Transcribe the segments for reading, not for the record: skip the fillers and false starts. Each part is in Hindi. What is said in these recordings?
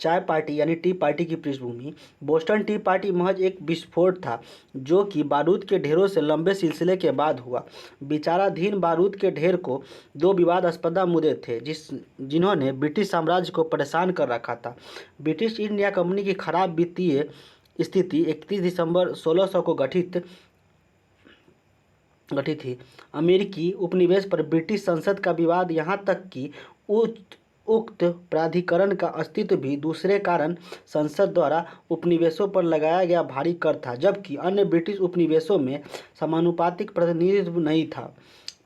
चाय पार्टी यानी टी पार्टी की पृष्ठभूमि। बोस्टन टी पार्टी महज एक विस्फोट था जो कि बारूद के ढेरों से लंबे सिलसिले के बाद हुआ। विचाराधीन बारूद के ढेर को दो विवादास्पद मुद्दे थे जिन्होंने ब्रिटिश साम्राज्य को परेशान कर रखा था। ब्रिटिश ईस्ट इंडिया कंपनी की खराब वित्तीय स्थिति 31 दिसंबर 1600 को गठित थी। अमेरिकी उपनिवेश पर ब्रिटिश संसद का विवाद, यहाँ तक कि उक्त प्राधिकरण का अस्तित्व भी दूसरे कारण संसद द्वारा उपनिवेशों पर लगाया गया भारी कर था, जबकि अन्य ब्रिटिश उपनिवेशों में समानुपातिक प्रतिनिधित्व नहीं था।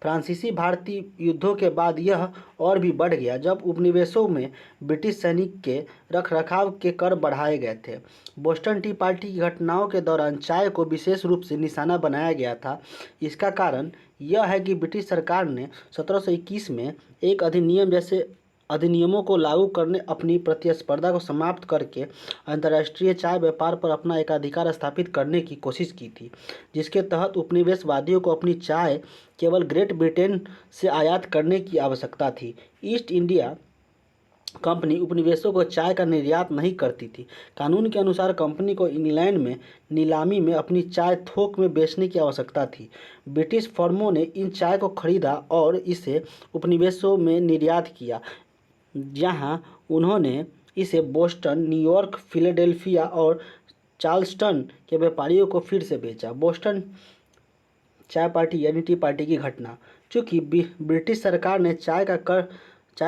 फ्रांसीसी भारतीय युद्धों के बाद यह और भी बढ़ गया जब उपनिवेशों में ब्रिटिश सैनिक के रखरखाव के कर बढ़ाए गए थे। बोस्टन टी पार्टी की घटनाओं के दौरान चाय को विशेष रूप से निशाना बनाया गया था। इसका कारण यह है कि ब्रिटिश सरकार ने 1721 में एक अधिनियम जैसे अधिनियमों को लागू करने अपनी प्रतिस्पर्धा को समाप्त करके अंतर्राष्ट्रीय चाय व्यापार पर अपना एकाधिकार स्थापित करने की कोशिश की थी, जिसके तहत उपनिवेशवादियों को अपनी चाय केवल ग्रेट ब्रिटेन से आयात करने की आवश्यकता थी। ईस्ट इंडिया कंपनी उपनिवेशों को चाय का निर्यात नहीं करती थी। कानून के अनुसार कंपनी को इंग्लैंड में नीलामी में अपनी चाय थोक में बेचने की आवश्यकता थी। ब्रिटिश फर्मों ने इन चाय को खरीदा और इसे उपनिवेशों में निर्यात किया, जहां उन्होंने इसे बोस्टन, न्यूयॉर्क, फिलाडेल्फिया और चार्ल्सटन के व्यापारियों को फिर से बेचा। बोस्टन चाय पार्टी यानी टी पार्टी की घटना। चूँकि ब्रिटिश सरकार ने चाय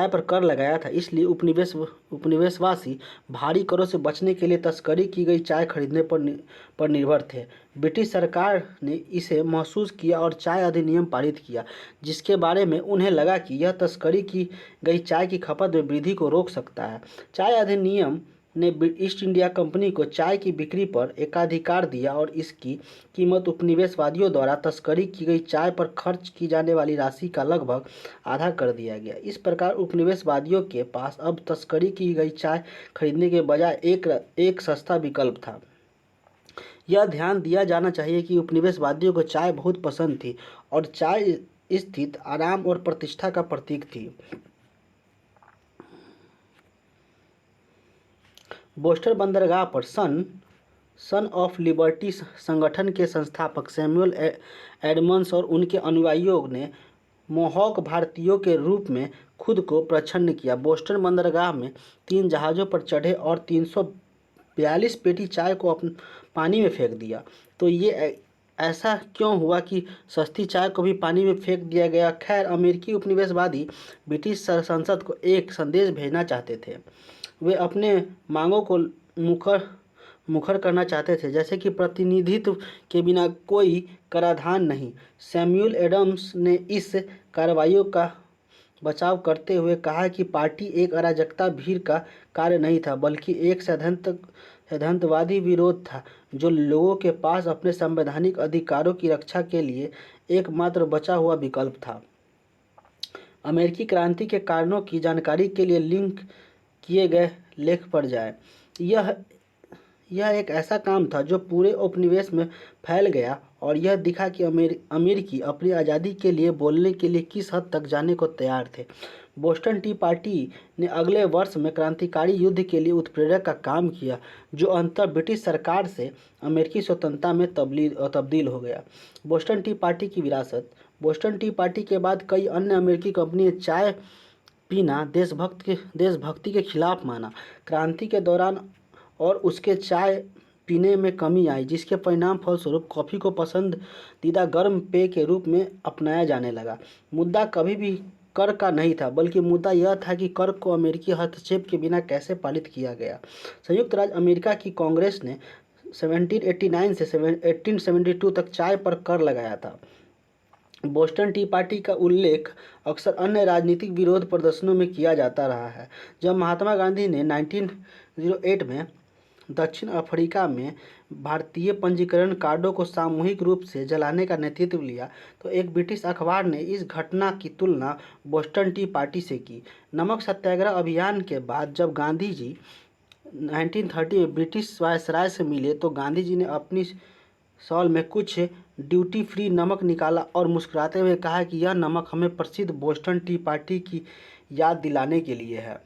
पर कर लगाया था, इसलिए उपनिवेशवासी भारी करों से बचने के लिए तस्करी की गई चाय खरीदने पर निर्भर थे। ब्रिटिश सरकार ने इसे महसूस किया और चाय अधिनियम पारित किया, जिसके बारे में उन्हें लगा कि यह तस्करी की गई चाय की खपत में वृद्धि को रोक सकता है। चाय अधिनियम ने ईस्ट इंडिया कंपनी को चाय की बिक्री पर एकाधिकार दिया और इसकी कीमत उपनिवेशवादियों द्वारा तस्करी की गई चाय पर खर्च की जाने वाली राशि का लगभग आधा कर दिया गया। इस प्रकार उपनिवेशवादियों के पास अब तस्करी की गई चाय खरीदने के बजाय एक सस्ता विकल्प था। यह ध्यान दिया जाना चाहिए कि उपनिवेशवादियों को चाय बहुत पसंद थी और चाय स्थित आराम और प्रतिष्ठा का प्रतीक थी। बोस्टन बंदरगाह पर सन ऑफ लिबर्टी संगठन के संस्थापक सैमुअल एडमंड्स और उनके अनुयायियों ने मोहॉक भारतीयों के रूप में खुद को प्रच्छन्न किया। बोस्टन बंदरगाह में 3 जहाज़ों पर चढ़े और 342 पेटी चाय को पानी में फेंक दिया। तो ये ऐसा क्यों हुआ कि सस्ती चाय को भी पानी में फेंक दिया गया? खैर, अमेरिकी उपनिवेशवादी ब्रिटिश संसद को एक संदेश भेजना चाहते थे। वे अपने मांगों को मुखर करना चाहते थे, जैसे कि प्रतिनिधित्व के बिना कोई कराधान नहीं। सैमुअल एडम्स ने इस कार्रवाइयों का बचाव करते हुए कहा कि पार्टी एक अराजकता भीड़ का कार्य नहीं था, बल्कि एक सैद्धांतिकवादी विरोध था, जो लोगों के पास अपने संवैधानिक अधिकारों की रक्षा के लिए एकमात्र बचा हुआ विकल्प था। अमेरिकी क्रांति के कारणों की जानकारी के लिए लिंक किए गए लेख पर जाएं। यह एक ऐसा काम था जो पूरे उपनिवेश में फैल गया और यह दिखा कि अमेरिकी अपनी आज़ादी के लिए बोलने के लिए किस हद तक जाने को तैयार थे। बोस्टन टी पार्टी ने अगले वर्ष में क्रांतिकारी युद्ध के लिए उत्प्रेरक का काम किया, जो अंततः ब्रिटिश सरकार से अमेरिकी स्वतंत्रता में तब्दील हो गया। बोस्टन टी पार्टी की विरासत। बोस्टन टी पार्टी के बाद कई अन्य अमेरिकी कंपनियां चाय पीना देशभक्ति के खिलाफ माना। क्रांति के दौरान और उसके चाय पीने में कमी आई, जिसके परिणाम फलस्वरूप कॉफ़ी को पसंदीदा गर्म पेय के रूप में अपनाया जाने लगा। मुद्दा कभी भी कर का नहीं था, बल्कि मुद्दा यह था कि कर को अमेरिकी हस्तक्षेप के बिना कैसे पारित किया गया। संयुक्त राज्य अमेरिका की कांग्रेस ने 1789 से 1872 तक चाय पर कर लगाया था। बोस्टन टी पार्टी का उल्लेख अक्सर अन्य राजनीतिक विरोध प्रदर्शनों में किया जाता रहा है। जब महात्मा गांधी ने 1908 में दक्षिण अफ्रीका में भारतीय पंजीकरण कार्डों को सामूहिक रूप से जलाने का नेतृत्व लिया, तो एक ब्रिटिश अखबार ने इस घटना की तुलना बोस्टन टी पार्टी से की। नमक सत्याग्रह अभियान के बाद जब गांधी जी 1930 में ब्रिटिश वायसराय से मिले, तो गांधी जी ने अपनी शॉल में कुछ ड्यूटी फ्री नमक निकाला और मुस्कुराते हुए कहा कि यह नमक हमें प्रसिद्ध बोस्टन टी पार्टी की याद दिलाने के लिए है।